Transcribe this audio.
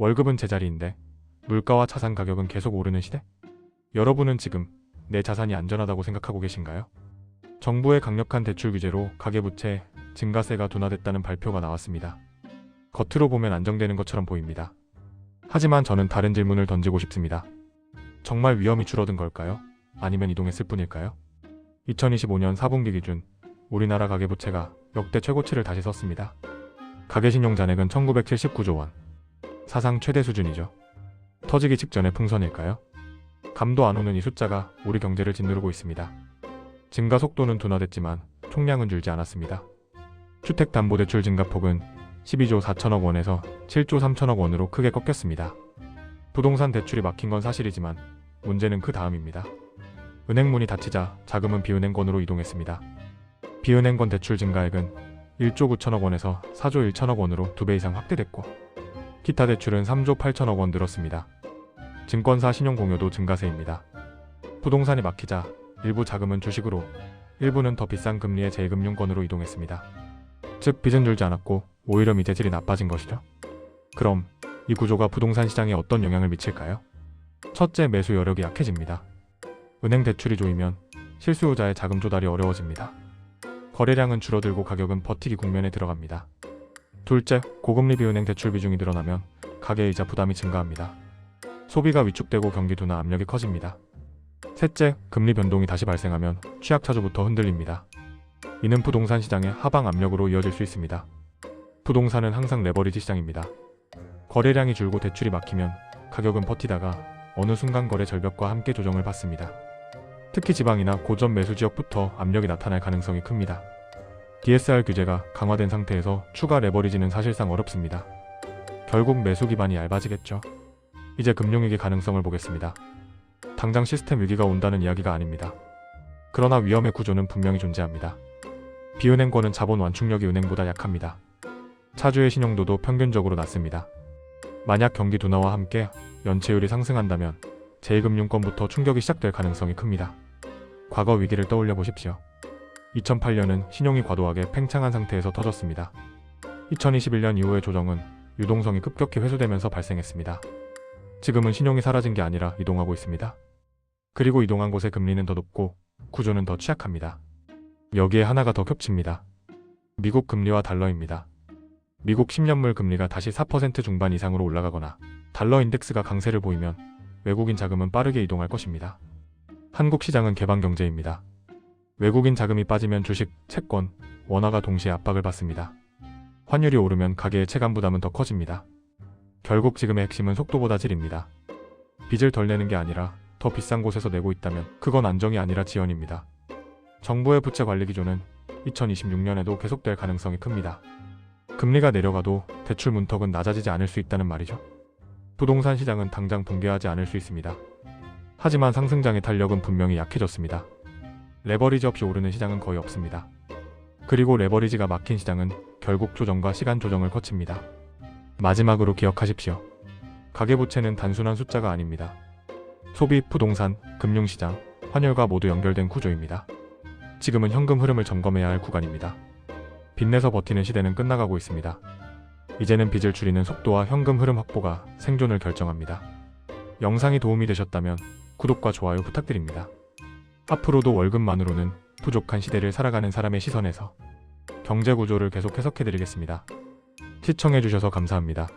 월급은 제자리인데 물가와 자산 가격은 계속 오르는 시대? 여러분은 지금 내 자산이 안전하다고 생각하고 계신가요? 정부의 강력한 대출 규제로 가계부채 증가세가 둔화됐다는 발표가 나왔습니다. 겉으로 보면 안정되는 것처럼 보입니다. 하지만 저는 다른 질문을 던지고 싶습니다. 정말 위험이 줄어든 걸까요? 아니면 이동했을 뿐일까요? 2025년 4분기 기준 우리나라 가계부채가 역대 최고치를 다시 썼습니다. 가계신용잔액은 1979조 원. 사상 최대 수준이죠. 터지기 직전의 풍선일까요? 감도 안 오는 이 숫자가 우리 경제를 짓누르고 있습니다. 증가 속도는 둔화됐지만 총량은 줄지 않았습니다. 주택담보대출 증가폭은 12조 4천억 원에서 7조 3천억 원으로 크게 꺾였습니다. 부동산 대출이 막힌 건 사실이지만 문제는 그 다음입니다. 은행문이 닫히자 자금은 비은행권으로 이동했습니다. 비은행권 대출 증가액은 1조 9천억 원에서 4조 1천억 원으로 2배 이상 확대됐고 기타 대출은 3조 8천억 원 늘었습니다. 증권사 신용공여도 증가세입니다. 부동산이 막히자 일부 자금은 주식으로, 일부는 더 비싼 금리의 제2금융권으로 이동했습니다. 즉 빚은 줄지 않았고 오히려 미재질이 나빠진 것이죠. 그럼 이 구조가 부동산 시장에 어떤 영향을 미칠까요? 첫째, 매수 여력이 약해집니다. 은행 대출이 조이면 실수요자의 자금 조달이 어려워집니다. 거래량은 줄어들고 가격은 버티기 국면에 들어갑니다. 둘째, 고금리 비은행 대출 비중이 늘어나면 가계이자 부담이 증가합니다. 소비가 위축되고 경기 둔화 압력이 커집니다. 셋째, 금리 변동이 다시 발생하면 취약차주부터 흔들립니다. 이는 부동산 시장의 하방 압력으로 이어질 수 있습니다. 부동산은 항상 레버리지 시장입니다. 거래량이 줄고 대출이 막히면 가격은 버티다가 어느 순간 거래 절벽과 함께 조정을 받습니다. 특히 지방이나 고점 매수 지역부터 압력이 나타날 가능성이 큽니다. DSR 규제가 강화된 상태에서 추가 레버리지는 사실상 어렵습니다. 결국 매수 기반이 얇아지겠죠. 이제 금융위기 가능성을 보겠습니다. 당장 시스템 위기가 온다는 이야기가 아닙니다. 그러나 위험의 구조는 분명히 존재합니다. 비은행권은 자본 완충력이 은행보다 약합니다. 차주의 신용도도 평균적으로 낮습니다. 만약 경기 둔화와 함께 연체율이 상승한다면 제2금융권부터 충격이 시작될 가능성이 큽니다. 과거 위기를 떠올려 보십시오. 2008년은 신용이 과도하게 팽창한 상태에서 터졌습니다. 2021년 이후의 조정은 유동성이 급격히 회수되면서 발생했습니다. 지금은 신용이 사라진 게 아니라 이동하고 있습니다. 그리고 이동한 곳의 금리는 더 높고 구조는 더 취약합니다. 여기에 하나가 더 겹칩니다. 미국 금리와 달러입니다. 미국 10년물 금리가 다시 4% 중반 이상으로 올라가거나 달러 인덱스가 강세를 보이면 외국인 자금은 빠르게 이동할 것입니다. 한국 시장은 개방 경제입니다. 외국인 자금이 빠지면 주식, 채권, 원화가 동시에 압박을 받습니다. 환율이 오르면 가계의 체감 부담은 더 커집니다. 결국 지금의 핵심은 속도보다 질입니다. 빚을 덜 내는 게 아니라 더 비싼 곳에서 내고 있다면 그건 안정이 아니라 지연입니다. 정부의 부채 관리 기조는 2026년에도 계속될 가능성이 큽니다. 금리가 내려가도 대출 문턱은 낮아지지 않을 수 있다는 말이죠. 부동산 시장은 당장 붕괴하지 않을 수 있습니다. 하지만 상승장의 탄력은 분명히 약해졌습니다. 레버리지 없이 오르는 시장은 거의 없습니다. 그리고 레버리지가 막힌 시장은 결국 조정과 시간 조정을 거칩니다. 마지막으로 기억하십시오. 가계부채는 단순한 숫자가 아닙니다. 소비, 부동산, 금융시장, 환율과 모두 연결된 구조입니다. 지금은 현금 흐름을 점검해야 할 구간입니다. 빚내서 버티는 시대는 끝나가고 있습니다. 이제는 빚을 줄이는 속도와 현금 흐름 확보가 생존을 결정합니다. 영상이 도움이 되셨다면 구독과 좋아요 부탁드립니다. 앞으로도 월급만으로는 부족한 시대를 살아가는 사람의 시선에서 경제 구조를 계속 해석해드리겠습니다. 시청해주셔서 감사합니다.